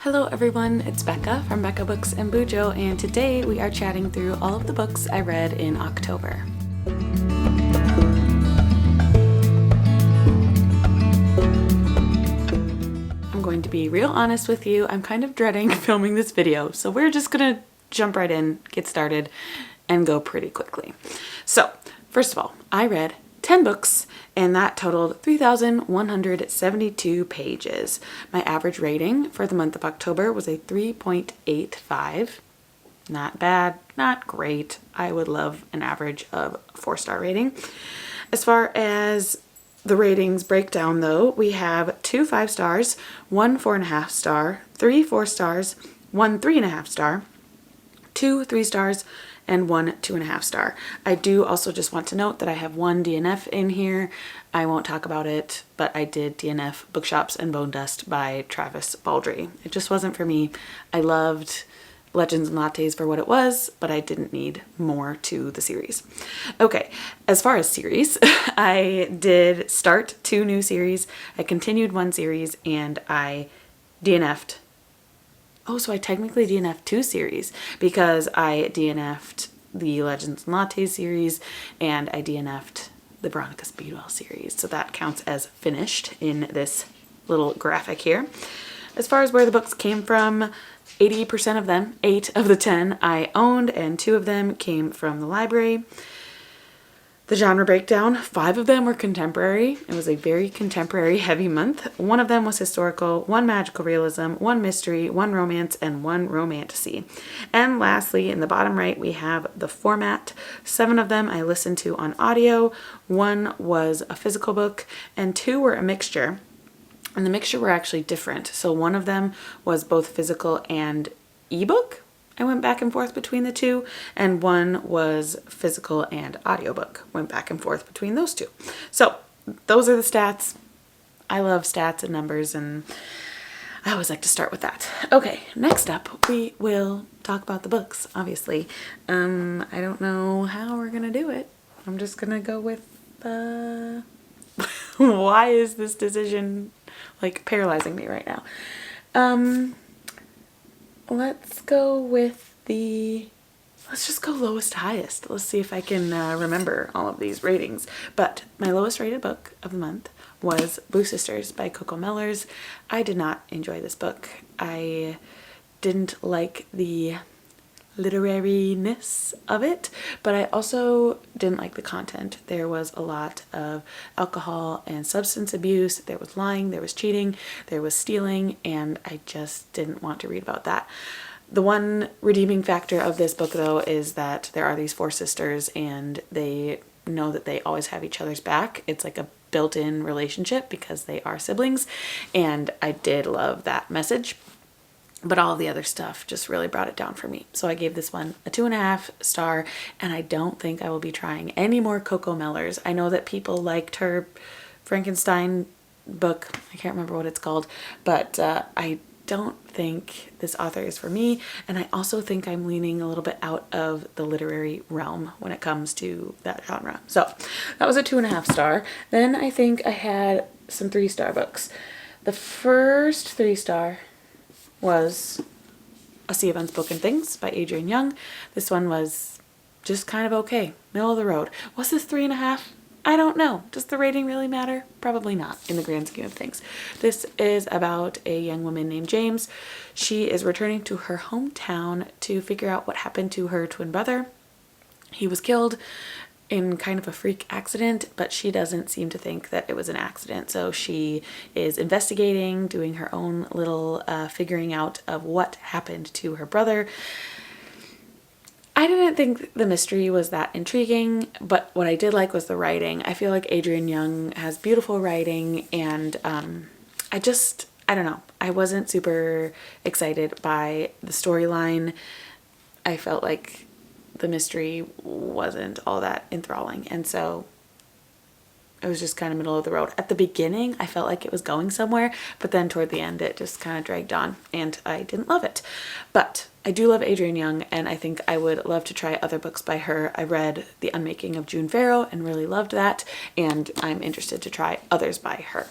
Hello everyone, it's Becca from Becca Books and Bujo, and today we are chatting through all of the books I read in October. I'm going to be real honest with you, I'm kind of dreading filming this video, so we're just gonna jump right in, get started, and go pretty quickly. So, first of all, I read 10 books, and that totaled 3,172 pages. My average rating for the month of October was a 3.85. Not bad, not great. I would love an average of 4-star rating. As far as the ratings breakdown though, we have 2 5 stars, 1 4.5 star, 3 4 stars, 1 3.5 star, 2 3 stars, and 1 2.5 star. I do also just want to note that I have 1 DNF in here. I won't talk about it, but I did DNF Bookshops and Bone Dust by Travis Baldree. It just wasn't for me. I loved Legends and Lattes for what it was, but I didn't need more to the series. Okay, as far as series, I did start 2 new series. I continued 1 series and I DNF'd. Oh, so I technically DNF'd 2 series because I DNF'd the Legends and Lattes series and I DNF'd the Veronica Speedwell series. So that counts as finished in this little graphic here. As far as where the books came from, 80% of them, 8 of the 10 I owned and 2 of them came from the library. The genre breakdown, 5 of them were contemporary. It was a very contemporary heavy month. 1 of them was historical, 1 magical realism, 1 mystery, 1 romance, and 1 romantasy. And lastly, in the bottom right, we have the format. 7 of them I listened to on audio, 1 was a physical book, and 2 were a mixture. And the mixture were actually different. So 1 of them was both physical and ebook. I went back and forth between the 2, and 1 was physical and audiobook. Went back and forth between those 2. So those are the stats. I love stats and numbers, and I always like to start with that. Okay, next up we will talk about the books, obviously. I don't know how we're gonna do it. I'm just gonna go with why is this decision like paralyzing me right now? Let's go with let's just go lowest to highest. Let's see if I can remember all of these ratings. But my lowest rated book of the month was Blue Sisters by Coco Mellers. I did not enjoy this book. I didn't like the literariness of it, but I also didn't like the content. There was a lot of alcohol and substance abuse, there was lying, there was cheating, there was stealing, and I just didn't want to read about that. The one redeeming factor of this book though is that there are these 4 sisters and they know that they always have each other's back. It's like a built-in relationship because they are siblings, and I did love that message. But all the other stuff just really brought it down for me. So I gave this one a 2.5 star, and I don't think I will be trying any more Coco Mellers. I know that people liked her Frankenstein book. I can't remember what it's called, but I don't think this author is for me. And I also think I'm leaning a little bit out of the literary realm when it comes to that genre. So that was a 2.5 star. Then I think I had some 3-star books. The first 3-star was A Sea of Unspoken Things by Adrienne Young. This one was just kind of okay, middle of the road. Was this 3.5? I don't know. Does the rating really matter? Probably not in the grand scheme of things. This is about a young woman named James. She is returning to her hometown to figure out what happened to her twin brother. He was killed in kind of a freak accident, but she doesn't seem to think that it was an accident. So she is investigating, doing her own little figuring out of what happened to her brother. I didn't think the mystery was that intriguing, but what I did like was the writing. I feel like Adrienne Young has beautiful writing, and I don't know. I wasn't super excited by the storyline. I felt like the mystery wasn't all that enthralling, and so it was just kind of middle of the road. At the beginning I felt like it was going somewhere, but then toward the end it just kind of dragged on and I didn't love it. But I do love Adrienne Young, and I think I would love to try other books by her. I read The Unmaking of June Farrow and really loved that, and I'm interested to try others by her.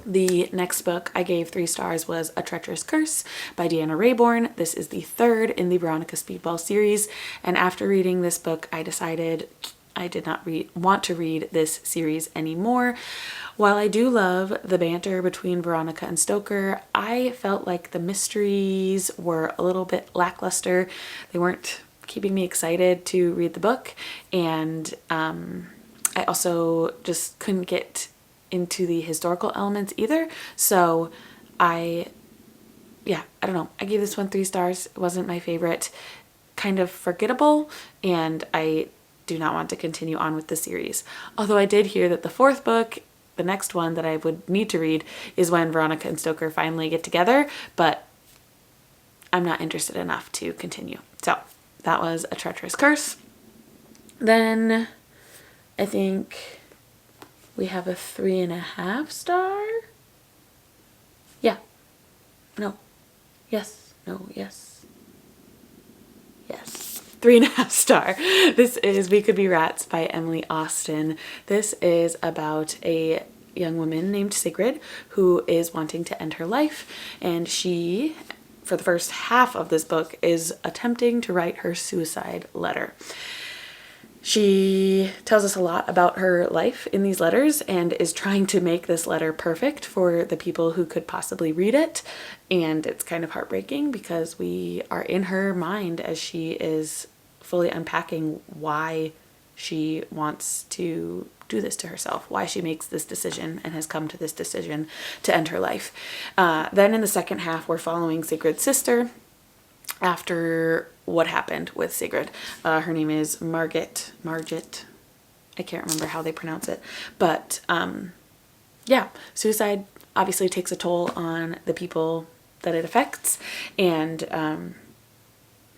The next book I gave 3 stars was A Treacherous Curse by Deanna Raybourn. This is the 3rd in the Veronica Speedball series, and after reading this book, I decided I did not want to read this series anymore. While I do love the banter between Veronica and Stoker, I felt like the mysteries were a little bit lackluster. They weren't keeping me excited to read the book, and I also just couldn't get into the historical elements either. So I don't know. I gave this one 3 stars. It wasn't my favorite. Kind of forgettable, and I do not want to continue on with the series. Although I did hear that the 4th book, the next one that I would need to read, is when Veronica and Stoker finally get together, but I'm not interested enough to continue. So that was A Treacherous Curse. Then I think we have a 3.5 star. Yeah. No. Yes. No. Yes. Yes. 3.5 star. This is We Could Be Rats by Emily Austen. This is about a young woman named Sigrid who is wanting to end her life, and she, for the first half of this book, is attempting to write her suicide letter. She tells us a lot about her life in these letters and is trying to make this letter perfect for the people who could possibly read it. And it's kind of heartbreaking because we are in her mind as she is fully unpacking why she wants to do this to herself, why she makes this decision and has come to this decision to end her life. Then in the second half, we're following Sigrid's sister after what happened with Sigrid. Her name is Margit. I can't remember how they pronounce it. But yeah, suicide obviously takes a toll on the people that it affects. And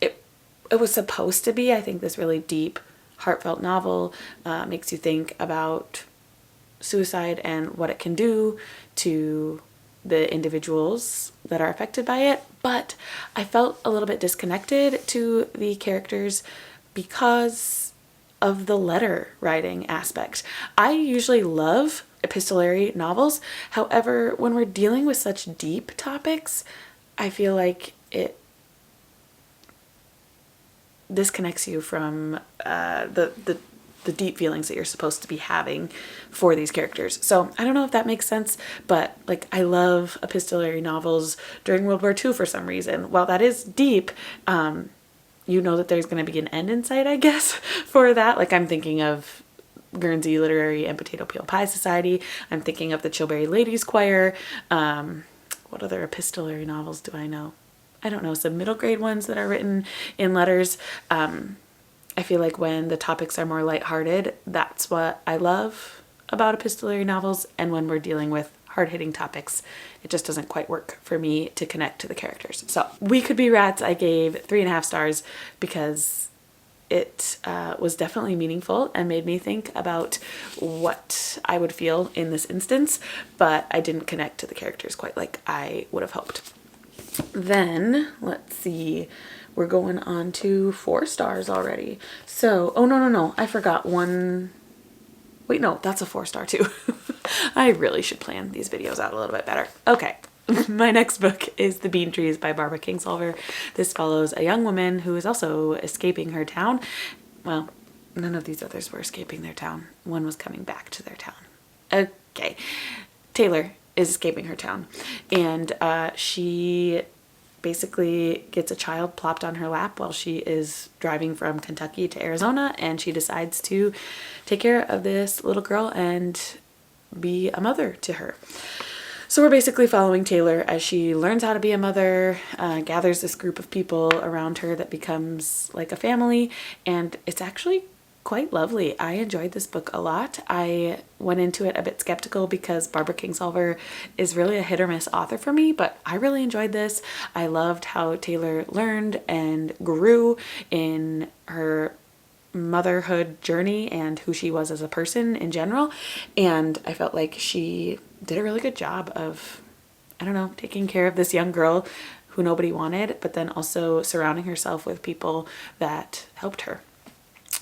it was supposed to be, I think, this really deep, heartfelt novel. Makes you think about suicide and what it can do to the individuals that are affected by it, but I felt a little bit disconnected to the characters because of the letter writing aspect. I usually love epistolary novels. However, when we're dealing with such deep topics, I feel like it disconnects you from the deep feelings that you're supposed to be having for these characters. So I don't know if that makes sense, but like I love epistolary novels during World War II for some reason. While that is deep, you know that there's going to be an end in sight, I guess, for that. Like I'm thinking of Guernsey Literary and Potato Peel Pie Society. I'm thinking of the Chilbury Ladies Choir. What other epistolary novels do I know? I don't know, some middle grade ones that are written in letters. I feel like when the topics are more lighthearted, that's what I love about epistolary novels. And when we're dealing with hard-hitting topics, it just doesn't quite work for me to connect to the characters. So We Could Be Rats, I gave 3.5 stars because it was definitely meaningful and made me think about what I would feel in this instance, but I didn't connect to the characters quite like I would have hoped. Then, let's see, we're going on to 4 stars already. So, oh no, I forgot one. Wait, no, that's a 4-star too. I really should plan these videos out a little bit better. Okay, my next book is The Bean Trees by Barbara Kingsolver. This follows a young woman who is also escaping her town. Well, none of these others were escaping their town. One was coming back to their town. Okay, Taylor is escaping her town, and she basically gets a child plopped on her lap while she is driving from Kentucky to Arizona, and she decides to take care of this little girl and be a mother to her. So we're basically following Taylor as she learns how to be a mother, gathers this group of people around her that becomes like a family, and it's actually quite lovely. I enjoyed this book a lot. I went into it a bit skeptical because Barbara Kingsolver is really a hit or miss author for me, but I really enjoyed this. I loved how Taylor learned and grew in her motherhood journey and who she was as a person in general, and I felt like she did a really good job of, I don't know, taking care of this young girl who nobody wanted, but then also surrounding herself with people that helped her.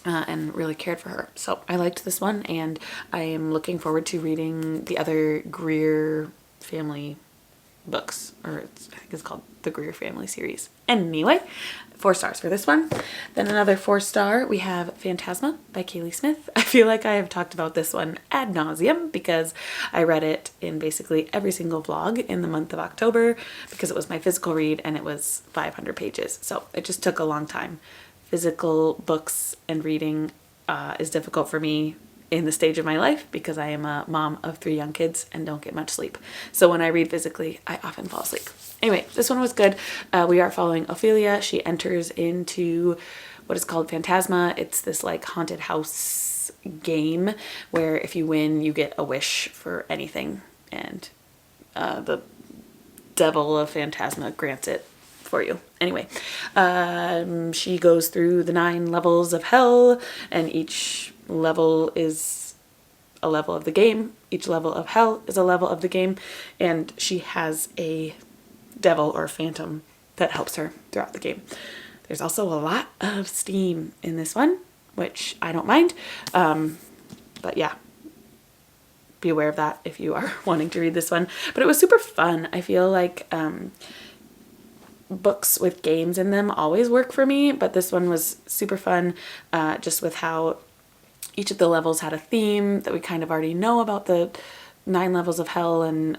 and really cared for her. So I liked this one, and I am looking forward to reading the other Greer family books, or I think it's called the Greer Family series. Anyway, 4 stars for this one. Then another 4-star, we have Phantasma by Kaylee Smith. I feel like I have talked about this one ad nauseum because I read it in basically every single vlog in the month of October because it was my physical read and it was 500 pages. So it just took a long time. Physical books and reading is difficult for me in the stage of my life because I am a mom of 3 young kids and don't get much sleep. So when I read physically, I often fall asleep. Anyway, this one was good. We are following Ophelia. She enters into what is called Phantasma. It's this like haunted house game where if you win, you get a wish for anything. And the devil of Phantasma grants it for you. Anyway, she goes through the 9 levels of hell, and each level is a level of the game. Each level of hell is a level of the game, and she has a devil or phantom that helps her throughout the game. There's also a lot of steam in this one, which I don't mind. But yeah, be aware of that if you are wanting to read this one. But it was super fun. I feel like books with games in them always work for me, but this one was super fun, just with how each of the levels had a theme that we kind of already know about the 9 levels of hell and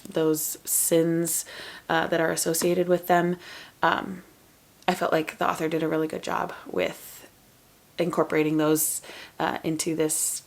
those sins that are associated with them. I felt like the author did a really good job with incorporating those into this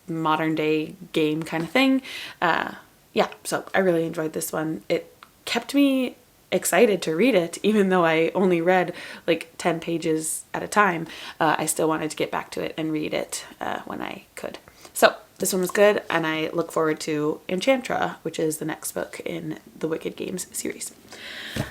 modern day game kind of thing. Yeah, so I really enjoyed this one. It kept me excited to read it, even though I only read like 10 pages at a time. I still wanted to get back to it and read it when I could. So this one was good, and I look forward to Enchantra, which is the next book in the Wicked Games series.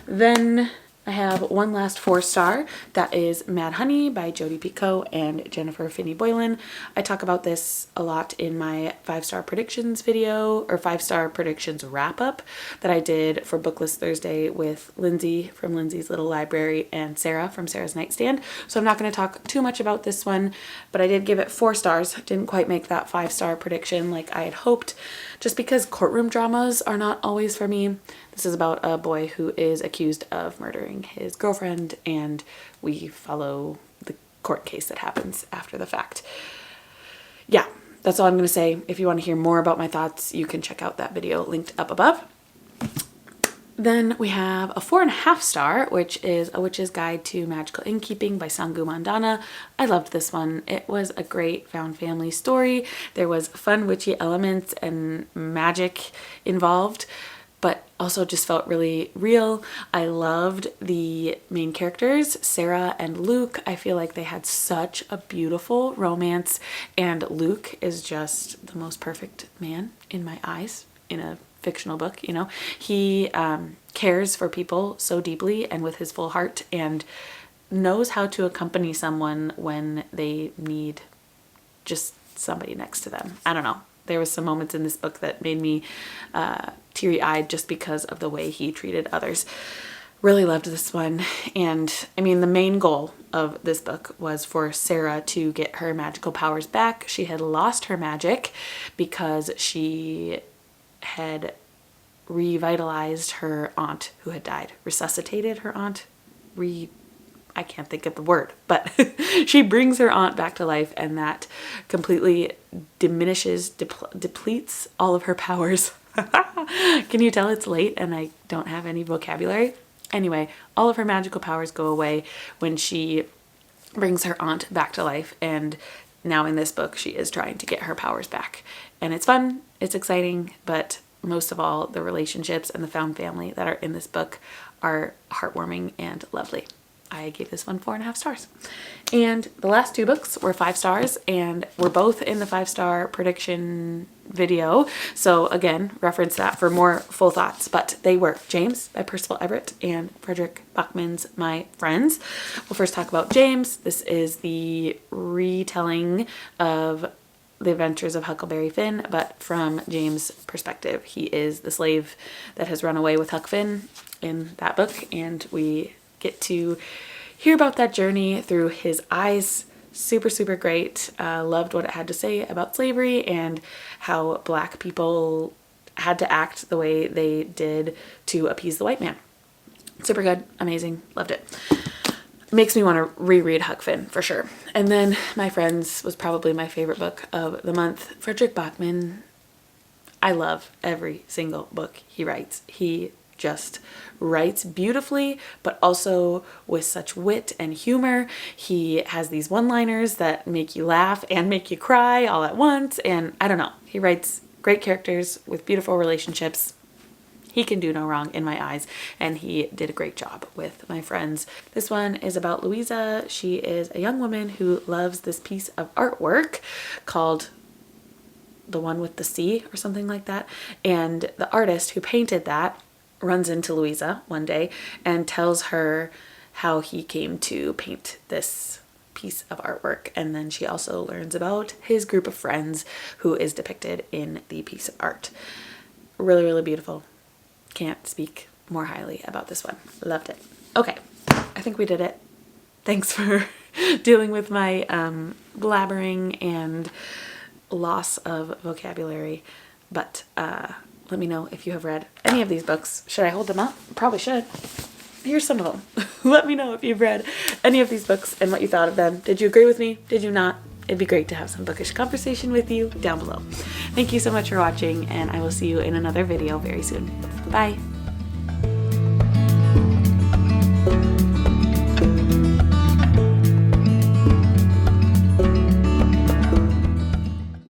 Then I have one last 4-star. That is Mad Honey by Jodi Picoult and Jennifer Finney Boylan. I talk about this a lot in my 5-star predictions video, or 5-star predictions wrap up that I did for Booklist Thursday with Lindsay from Lindsay's Little Library and Sarah from Sarah's Nightstand. So I'm not going to talk too much about this one, but I did give it 4 stars. Didn't quite make that 5-star prediction like I had hoped, just because courtroom dramas are not always for me. This is about a boy who is accused of murdering his girlfriend, and we follow the court case that happens after the fact. Yeah, that's all I'm going to say. If you want to hear more about my thoughts, you can check out that video linked up above. Then we have a 4.5 star, which is A Witch's Guide to Magical Innkeeping by Sangu Mandana. I loved this one. It was a great found family story. There was fun witchy elements and magic involved, but also just felt really real. I loved the main characters, Sarah and Luke. I feel like they had such a beautiful romance, and Luke is just the most perfect man in my eyes in a fictional book. You know, he cares for people so deeply and with his full heart, and knows how to accompany someone when they need just somebody next to them. I don't know. There was some moments in this book that made me teary-eyed just because of the way he treated others. Really loved this one. And I mean, the main goal of this book was for Sarah to get her magical powers back. She had lost her magic because she had revitalized her aunt who had died, resuscitated her aunt, I can't think of the word, but she brings her aunt back to life, and that completely diminishes, depletes all of her powers. Can you tell it's late and I don't have any vocabulary? Anyway, all of her magical powers go away when she brings her aunt back to life, and now in this book she is trying to get her powers back. And it's fun, it's exciting, but most of all, the relationships and the found family that are in this book are heartwarming and lovely. I gave this one 4.5 stars. And the last 2 books were 5 stars, and were both in the 5-star prediction video. So again, reference that for more full thoughts. But they were James by Percival Everett and Frederick Bachman's My Friends. We'll first talk about James. This is the retelling of the adventures of Huckleberry Finn, but from James' perspective. He is the slave that has run away with Huck Finn in that book, and we get to hear about that journey through his eyes. Super, super great. Loved what it had to say about slavery and how Black people had to act the way they did to appease the white man. Super good, amazing, loved it. Makes me want to reread Huck Finn for sure. And then My Friends was probably my favorite book of the month. Frederick Bachman, I love every single book he writes. He just writes beautifully, but also with such wit and humor. He has these one-liners that make you laugh and make you cry all at once. And I don't know, he writes great characters with beautiful relationships. He can do no wrong in my eyes, and he did a great job with My Friends. This one is about Louisa. She is a young woman who loves this piece of artwork called The One with the Sea or something like that. And the artist who painted that runs into Louisa one day and tells her how he came to paint this piece of artwork. And then she also learns about his group of friends who is depicted in the piece of art. Really, really beautiful. Can't speak more highly about this one. Loved it. Okay, I think we did it. Thanks for dealing with my blabbering and loss of vocabulary. But let me know if you have read any of these books. Should I hold them up? Probably should. Here's some of them. Let me know if you've read any of these books and what you thought of them. Did you agree with me? Did you not? It'd be great to have some bookish conversation with you down below. Thank you so much for watching, and I will see you in another video very soon. Bye.